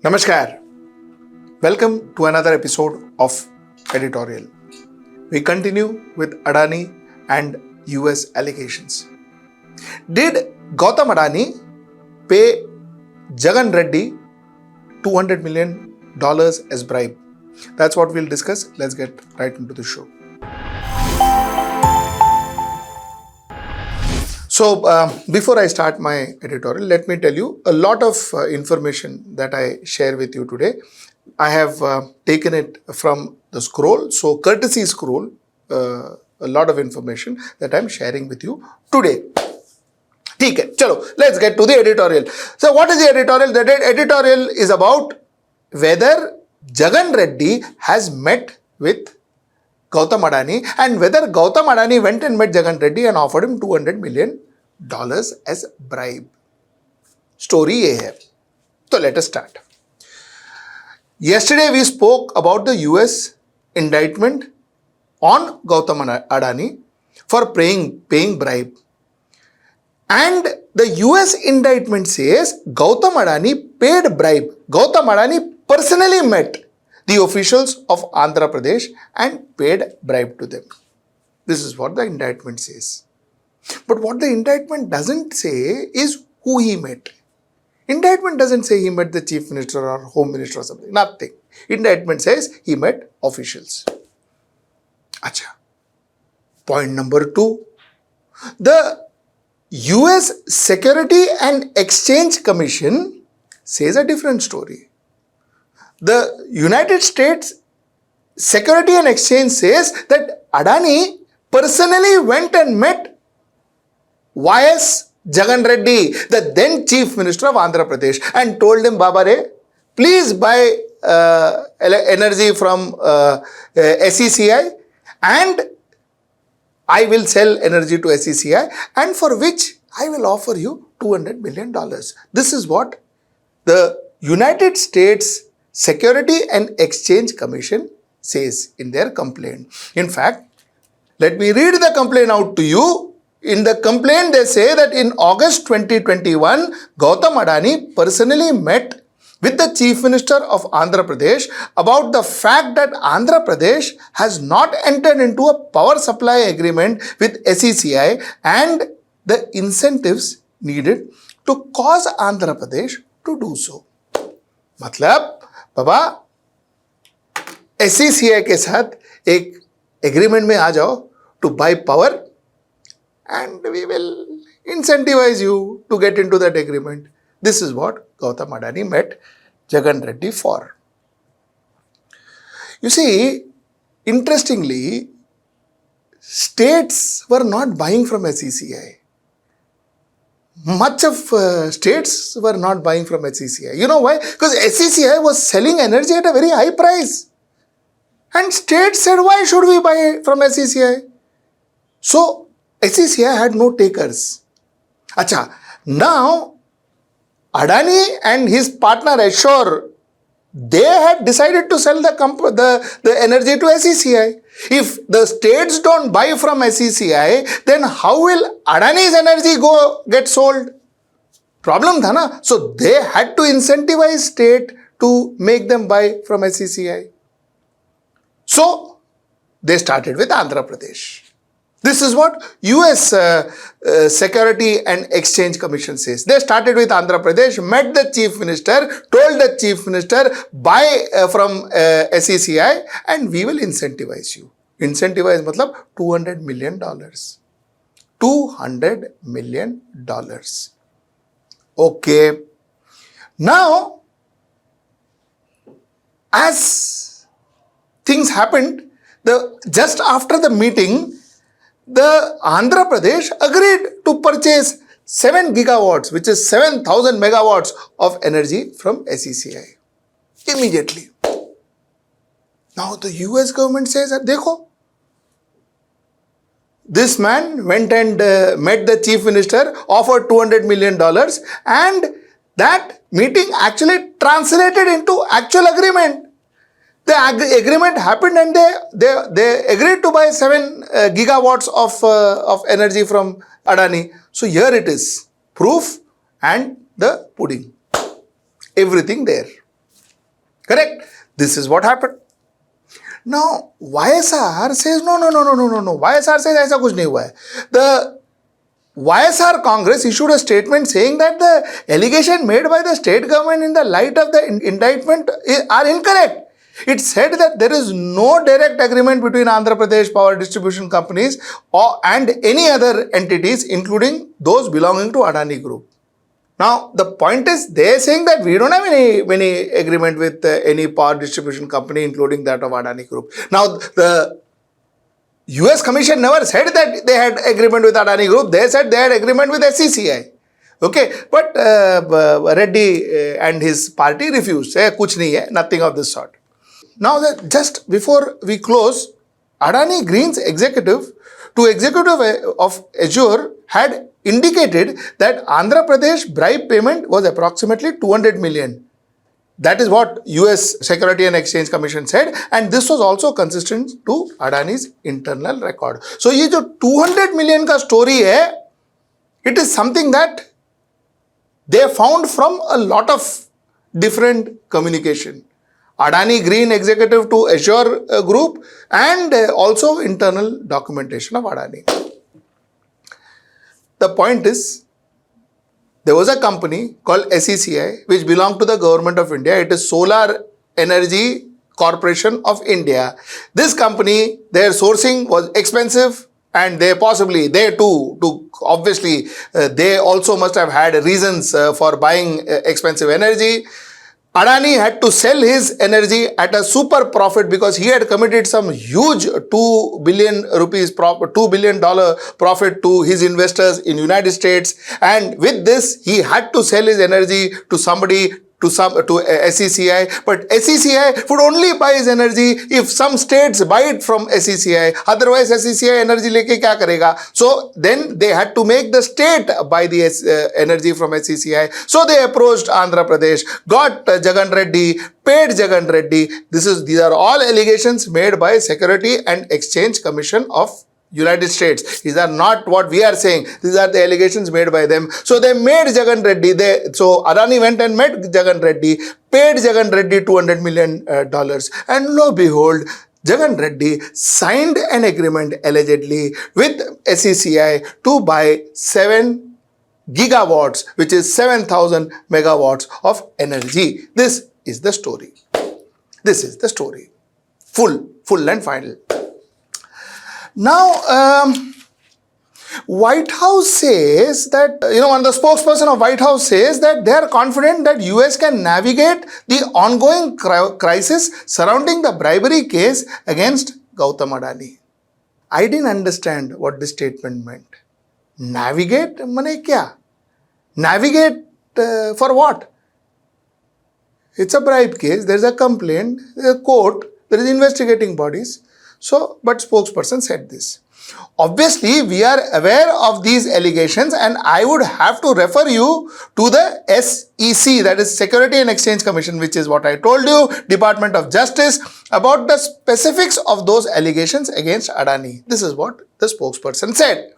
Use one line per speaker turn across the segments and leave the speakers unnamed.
Namaskar. Welcome to another episode of Editorial. We continue with Adani and US allegations. Did Gautam Adani pay Jagan Reddy $200 million as bribe? That's what we'll discuss. Let's get right into the show. So, before I start my editorial, let me tell you a lot of information that I share with you today. I have taken it from the scroll, so courtesy scroll, a lot of information that I'm sharing with you today. Okay, chalo, let's get to the editorial. So, what is the editorial? The editorial is about whether Jagan Reddy has met with Gautam Adani and whether Gautam Adani went and met Jagan Reddy and offered him $200 million as bribe. Story ye hai. So let us start. Yesterday we spoke about the US indictment on Gautam Adani for paying bribe. And the US indictment says Gautam Adani paid bribe. Gautam Adani personally met the officials of Andhra Pradesh and paid bribe to them. This is what the indictment says. But what the indictment doesn't say is who he met. Indictment doesn't say he met the chief minister or home minister or something. Nothing. Indictment says he met officials. Acha. Point number 2. The US Securities and Exchange Commission says a different story. The United States Securities and Exchange says that Adani personally went and met Jagan Reddy, the then Chief Minister of Andhra Pradesh, and told him, Baba Re, please buy energy from SECI and I will sell energy to SECI and for which I will offer you $200 million. This is what the United States Securities and Exchange Commission says in their complaint. In fact, let me read the complaint out to you. In the complaint, they say that in August 2021, Gautam Adani personally met with the Chief Minister of Andhra Pradesh about the fact that Andhra Pradesh has not entered into a power supply agreement with SECI and the incentives needed to cause Andhra Pradesh to do so. मतलब, बाबा, SECI के साथ एक agreement में आ जाओ to buy power and we will incentivize you to get into that agreement. This is what Gautam Adani met Jagan Reddy for. You see, interestingly, states were not buying from SECI. Much of states were not buying from SECI. You know why? Because SECI was selling energy at a very high price. And states said, why should we buy from SECI? So, SECI had no takers. Acha, now Adani and his partner Ashore, they had decided to sell the energy to SECI. If the states don't buy from SECI, then how will Adani's energy get sold? Problem tha na? So they had to incentivize state to make them buy from SECI. So they started with Andhra Pradesh. This is what US Securities and Exchange Commission says. They started with Andhra Pradesh, met the Chief Minister, told the Chief Minister, buy from SECI and we will incentivize you. Incentivize matlab $200 million. $200 million. Okay. Now, as things happened, just after the meeting, the Andhra Pradesh agreed to purchase 7 gigawatts, which is 7,000 megawatts of energy from SECI immediately. Now the US government says, dekho, this man went and met the Chief Minister, offered $200 million and that meeting actually translated into actual agreement. The agreement happened and they agreed to buy 7 gigawatts of energy from Adani. So here it is, proof and the pudding. Everything there. Correct? This is what happened. Now, YSR says, no. YSR says, ऐसा कुछ नहीं हुआ है. The YSR Congress issued a statement saying that the allegation made by the state government in the light of the indictment are incorrect. It said that there is no direct agreement between Andhra Pradesh power distribution companies and any other entities, including those belonging to Adani Group. Now, the point is, they are saying that we don't have any agreement with any power distribution company, including that of Adani Group. Now, the US Commission never said that they had agreement with Adani Group. They said they had agreement with SECI. Okay, but Reddy and his party refused. Say, kuch nahi hai, nothing of this sort. Now, just before we close, Adani Green's executive of Azure had indicated that Andhra Pradesh bribe payment was approximately 200 million. That is what US Securities and Exchange Commission said, and this was also consistent to Adani's internal record. So, ये जो 200 million का story है, it is something that they found from a lot of different communication. Adani Green executive to Azure Group and also internal documentation of Adani. The point is, there was a company called SECI which belonged to the government of India. It is Solar Energy Corporation of India. This company, their sourcing was expensive, and they also must have had reasons for buying expensive energy. Adani had to sell his energy at a super profit because he had committed some huge $2 billion profit to his investors in United States, and with this he had to sell his energy to somebody, to SECI, but SECI would only buy his energy if some states buy it from SECI. Otherwise, SECI energy leke kya karega? So then they had to make the state buy the energy from SECI. So they approached Andhra Pradesh, got Jagan Reddy, paid Jagan Reddy. These are all allegations made by Securities and Exchange Commission of United States. These are not what we are saying. These are the allegations made by them. So they made Jagan Reddy. So Adani went and met Jagan Reddy, paid Jagan Reddy $200 million, and lo behold, Jagan Reddy signed an agreement allegedly with SECI to buy 7 gigawatts, which is 7,000 megawatts of energy. This is the story. This is the story. Full and final. Now, White House says that, when the spokesperson of White House says that they are confident that US can navigate the ongoing crisis surrounding the bribery case against Gautam Adani. I didn't understand what this statement meant. Navigate? Mane kya? Navigate for what? It's a bribe case. There's a complaint. There's a court. There is investigating bodies. So, but spokesperson said this. Obviously, we are aware of these allegations, and I would have to refer you to the SEC, that is Securities and Exchange Commission, which is what I told you, Department of Justice, about the specifics of those allegations against Adani. This is what the spokesperson said.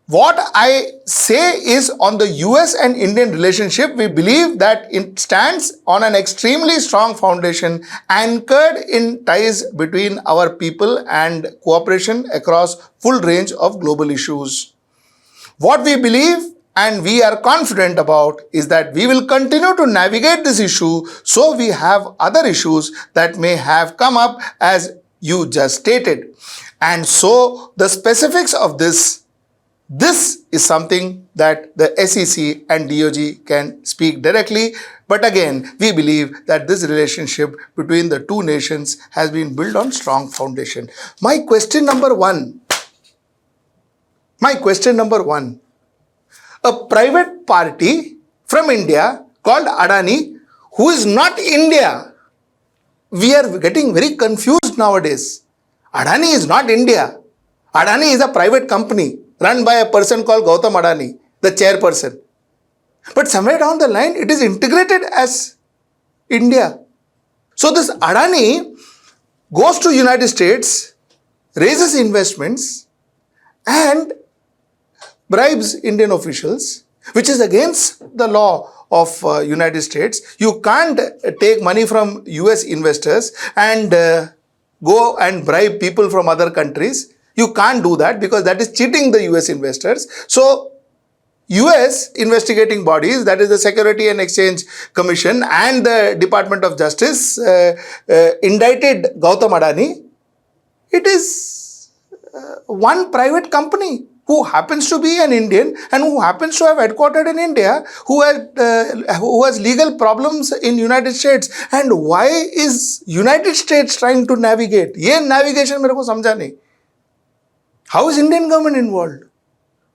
What I say is, on the US and Indian relationship, we believe that it stands on an extremely strong foundation anchored in ties between our people and cooperation across full range of global issues. What we believe and we are confident about is that we will continue to navigate this issue, so we have other issues that may have come up as you just stated. And so the specifics of this is something that the SEC and DOJ can speak directly. But again, we believe that this relationship between the two nations has been built on strong foundation. My question number one. A private party from India called Adani, who is not India. We are getting very confused nowadays. Adani is not India. Adani is a private company run by a person called Gautam Adani, the chairperson. But somewhere down the line, it is integrated as India. So this Adani goes to United States, raises investments, and bribes Indian officials, which is against the law United States. You can't take money from US investors and go and bribe people from other countries. You can't do that because that is cheating the US investors. So US investigating bodies, that is the Securities and Exchange Commission and the Department of Justice, indicted Gautam Adani. It is one private company who happens to be an Indian and who happens to have headquartered in India, who has legal problems in United States. And why is United States trying to navigate? Ye navigation mere ko samjha nahi. How is Indian government involved?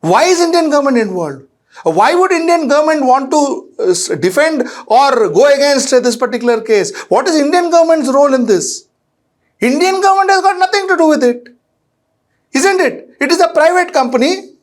Why is Indian government involved? Why would Indian government want to defend or go against this particular case? What is Indian government's role in this? Indian government has got nothing to do with it. Isn't it? It is a private company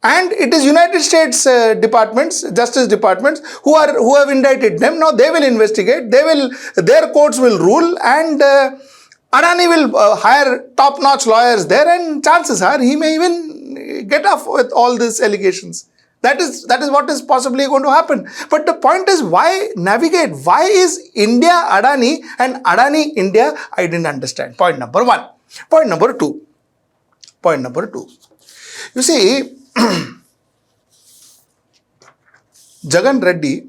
and it is United States departments, justice departments who have indicted them. Now they will investigate, their courts will rule, and Adani will hire top-notch lawyers there, and chances are he may even get off with all these allegations. That is what is possibly going to happen. But the point is, why navigate? Why is India Adani and Adani India? I didn't understand. Point number one. Point number two. You see, Jagan Reddy,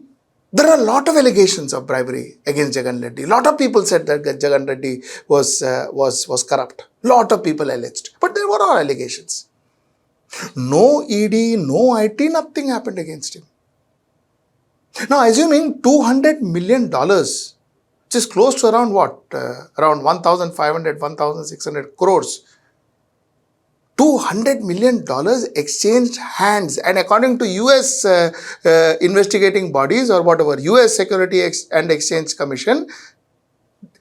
there are a lot of allegations of bribery against Jagan Reddy. A lot of people said that Jagan Reddy was corrupt. A lot of people alleged. But there were all allegations. No ED, no IT, nothing happened against him. Now, assuming $200 million, which is close to around what? Around 1,500, 1,600 crores. $200 million exchanged hands, and according to US investigating bodies or whatever, US Securities and Exchange Commission,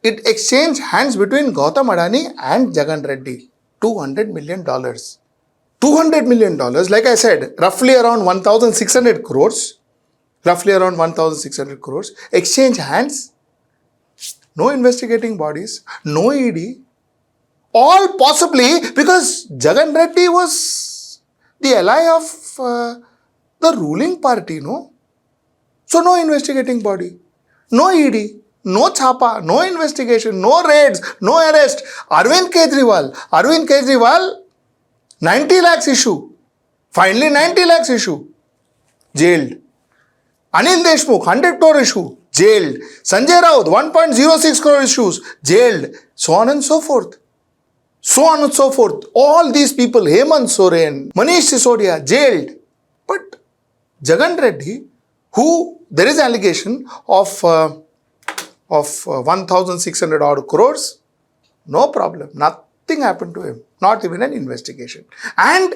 it exchanged hands between Gautam Adani and Jagan Reddy. $200 million. $200 million, like I said, roughly around 1,600 crores. Roughly around 1,600 crores. Exchange hands. No investigating bodies. No ED. All possibly because Jagan Reddy was the ally of the ruling party, no? So no investigating body, no ED, no chapa, no investigation, no raids, no arrest. Arvind Kejriwal, 90 lakhs issue. Finally 90 lakhs issue. Jailed. Anil Deshmukh, 100 crore issue. Jailed. Sanjay Raut, 1.06 crore issues. Jailed. So on and so forth. So on and so forth. All these people, Hemant Soren, Manish Sisodia, jailed. But Jagan Reddy, who there is allegation of 1,600 odd crores, no problem. Nothing happened to him. Not even an investigation. And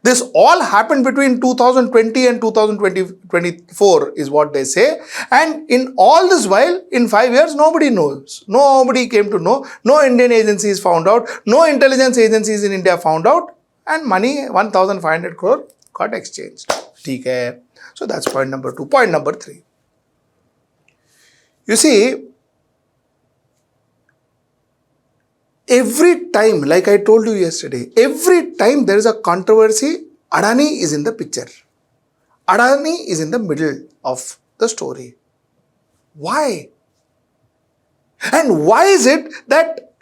this all happened between 2020 and 2024 is what they say. And in all this while, in 5 years, nobody knows. Nobody came to know. No Indian agencies found out. No intelligence agencies in India found out. And money, 1,500 crore, got exchanged. Okay. So that's point number two. Point number three. You see, every time, like I told you yesterday, every time there is a controversy, Adani is in the picture. Adani is in the middle of the story. Why? And why is it that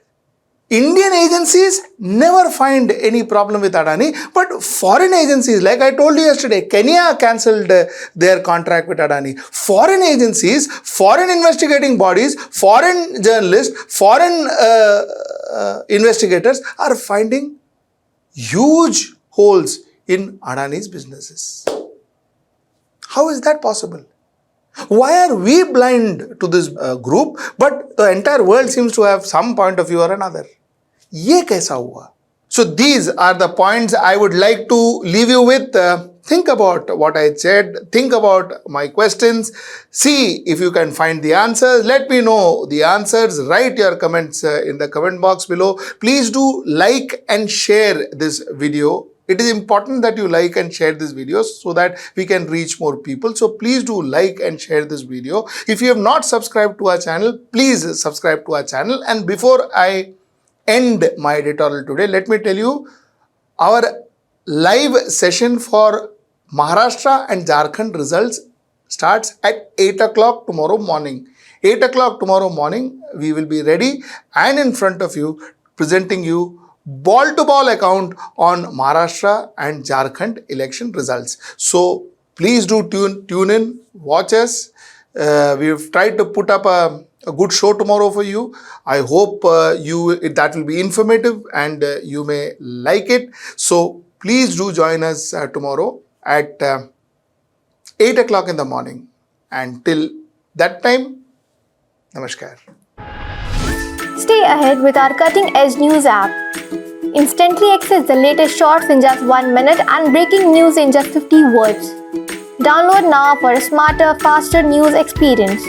Indian agencies never find any problem with Adani, but foreign agencies, like I told you yesterday, Kenya cancelled their contract with Adani. Foreign agencies, foreign investigating bodies, foreign journalists, foreign investigators are finding huge holes in Adani's businesses. How is that possible? Why are we blind to this group, but the entire world seems to have some point of view or another? Ye kaisa hua? So these are the points I would like to leave you with. Think about what I said. Think about my questions. See if you can find the answers. Let me know the answers. Write your comments in the comment box below. Please do like and share this video. It is important that you like and share this video so that we can reach more people. So please do like and share this video. If you have not subscribed to our channel, please subscribe to our channel. And before I end my editorial today, let me tell you, our live session for Maharashtra and Jharkhand results starts at 8 o'clock tomorrow morning. 8 o'clock tomorrow morning, we will be ready and in front of you, presenting you ball-to-ball account on Maharashtra and Jharkhand election results. So please do tune in, watch us. We've tried to put up a good show tomorrow for you. I hope that will be informative and you may like it. So please do join us tomorrow at 8 o'clock in the morning. And till that time, namaskar.
Stay ahead with our cutting-edge news app. Instantly access the latest shorts in just 1 minute and breaking news in just 50 words. Download now for a smarter, faster news experience.